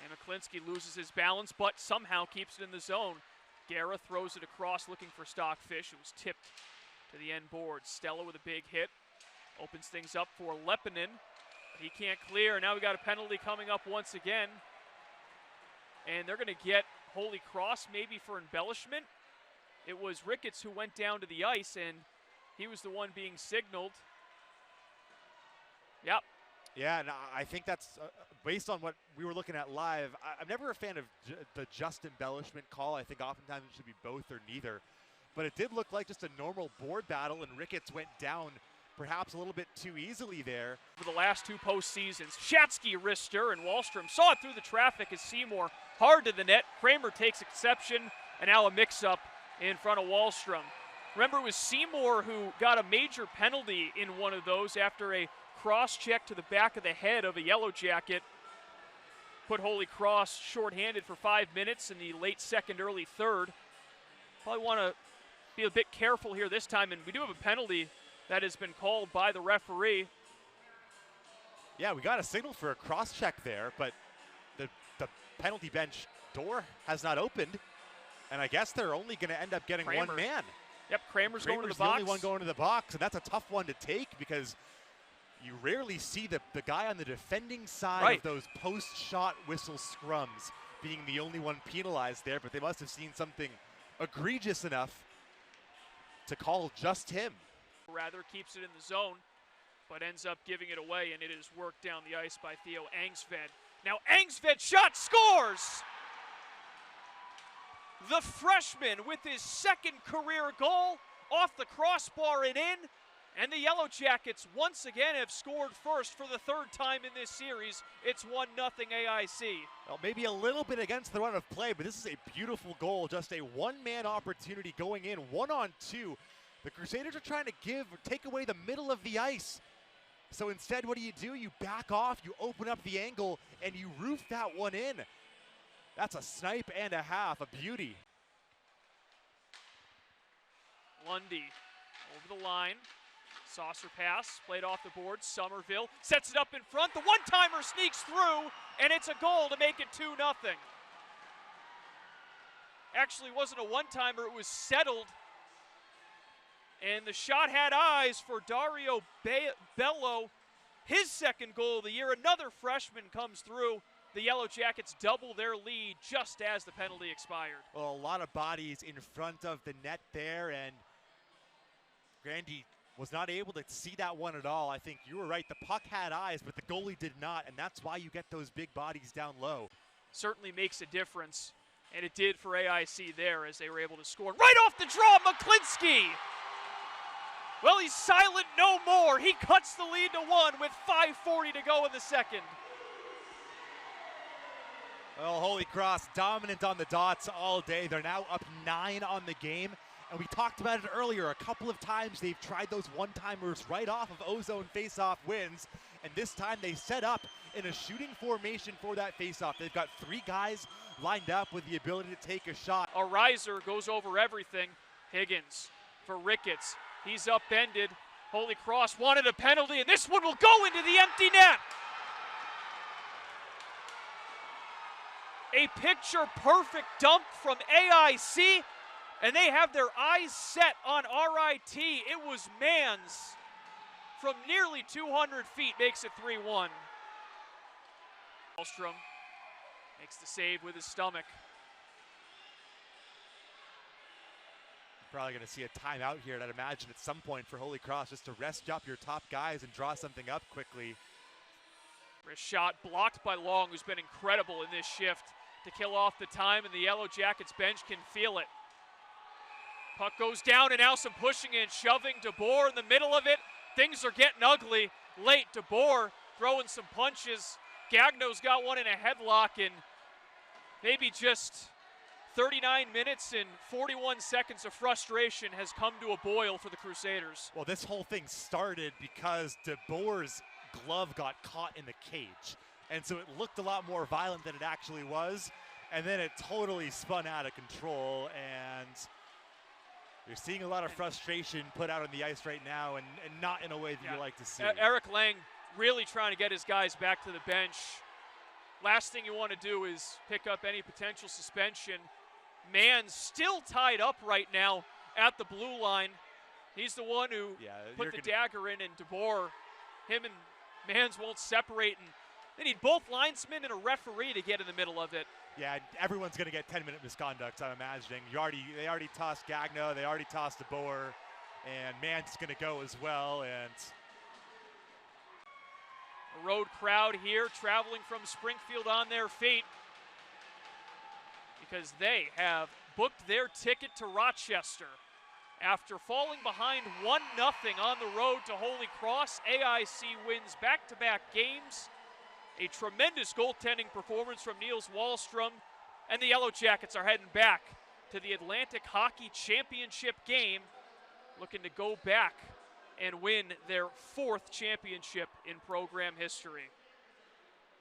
And McClinsky loses his balance, but somehow keeps it in the zone. Guerra throws it across looking for Stockfish. It was tipped to the end board. Stella with a big hit. Opens things up for Lepinen. He can't clear. Now we got a penalty coming up once again. And they're going to get Holy Cross maybe for embellishment. It was Ricketts who went down to the ice, and he was the one being signaled. Yep. Yeah, and I think that's based on what we were looking at live. I'm never a fan of the just embellishment call. I think oftentimes it should be both or neither. But it did look like just a normal board battle, and Ricketts went down perhaps a little bit too easily there. For the last two postseasons, Shatsky, Rister, and Wallstrom saw it through the traffic as Seymour hard to the net. Kramer takes exception, and now a mix-up in front of Wallstrom. Remember, it was Seymour who got a major penalty in one of those after a cross-check to the back of the head of a Yellow Jacket. Put Holy Cross shorthanded for 5 minutes in the late second, early third. Probably want to be a bit careful here this time, and we do have a penalty that has been called by the referee. Yeah, we got a signal for a cross-check there, but the penalty bench door has not opened, and I guess they're only going to end up getting Kramer. one man. Yep, Kramer's going to the box. The only one going to the box, and that's a tough one to take because you rarely see the guy on the defending side of those post-shot whistle scrums being the only one penalized there, but they must have seen something egregious enough to call just him. Rather keeps it in the zone, but ends up giving it away, and it is worked down the ice by Theo Angsved. Now Angsved shot scores! The freshman with his second career goal off the crossbar and in, and the Yellow Jackets once again have scored first for the third time in this series. It's 1-0 AIC. Well, maybe a little bit against the run of play, but this is a beautiful goal. Just a one-man opportunity going in, 1-on-2. The Crusaders are trying to take away the middle of the ice. So instead, what do? You back off, you open up the angle, and you roof that one in. That's a snipe and a half, a beauty. Lundy over the line. Saucer pass, played off the board. Somerville sets it up in front. The one-timer sneaks through, and it's a goal to make it 2-0. Actually, it wasn't a one-timer, it was settled. And the shot had eyes for Dario Bello, his second goal of the year. Another freshman comes through. The Yellow Jackets double their lead just as the penalty expired. Well, a lot of bodies in front of the net there, and Grandy was not able to see that one at all. I think you were right. The puck had eyes, but the goalie did not, and that's why you get those big bodies down low. Certainly makes a difference, and it did for AIC there as they were able to score. Right off the draw, McClinsky! Well, he's silent no more. He cuts the lead to 1 with 5:40 to go in the second. Well, Holy Cross dominant on the dots all day. They're now up 9 on the game. And we talked about it earlier. A couple of times they've tried those one-timers right off of ozone face-off wins. And this time they set up in a shooting formation for that face-off. They've got 3 guys lined up with the ability to take a shot. A riser goes over everything. Higgins for Ricketts. He's upended. Holy Cross wanted a penalty, and this one will go into the empty net. A picture-perfect dump from AIC, and they have their eyes set on RIT. It was Mans from nearly 200 feet, makes it 3-1. Wallstrom makes the save with his stomach. Probably going to see a timeout here, and I'd imagine at some point for Holy Cross just to rest up your top guys and draw something up quickly. Wrist shot blocked by Long, who's been incredible in this shift to kill off the time, and the Yellow Jackets bench can feel it. Puck goes down, and now some pushing and shoving. DeBoer in the middle of it. Things are getting ugly late. DeBoer throwing some punches. Gagno's got one in a headlock, and maybe just 39 minutes and 41 seconds of frustration has come to a boil for the Crusaders. Well, this whole thing started because DeBoer's glove got caught in the cage. And so it looked a lot more violent than it actually was. And then it totally spun out of control. And you're seeing a lot of frustration put out on the ice right now, and not in a way that you like to see. Eric Lang really trying to get his guys back to the bench. Last thing you want to do is pick up any potential suspension. Mann's still tied up right now at the blue line. He's the one who put the dagger in, and DeBoer, him and Mans won't separate, and they need both linesmen and a referee to get in the middle of it. Yeah, everyone's going to get 10-minute misconduct, I'm imagining. They already tossed Gagno, they already tossed DeBoer, and Mans going to go as well. And a road crowd here traveling from Springfield on their feet because they have booked their ticket to Rochester. After falling behind 1-0 on the road to Holy Cross, AIC wins back-to-back games. A tremendous goaltending performance from Niels Wahlstrom, and the Yellow Jackets are heading back to the Atlantic Hockey Championship game, looking to go back and win their 4th championship in program history.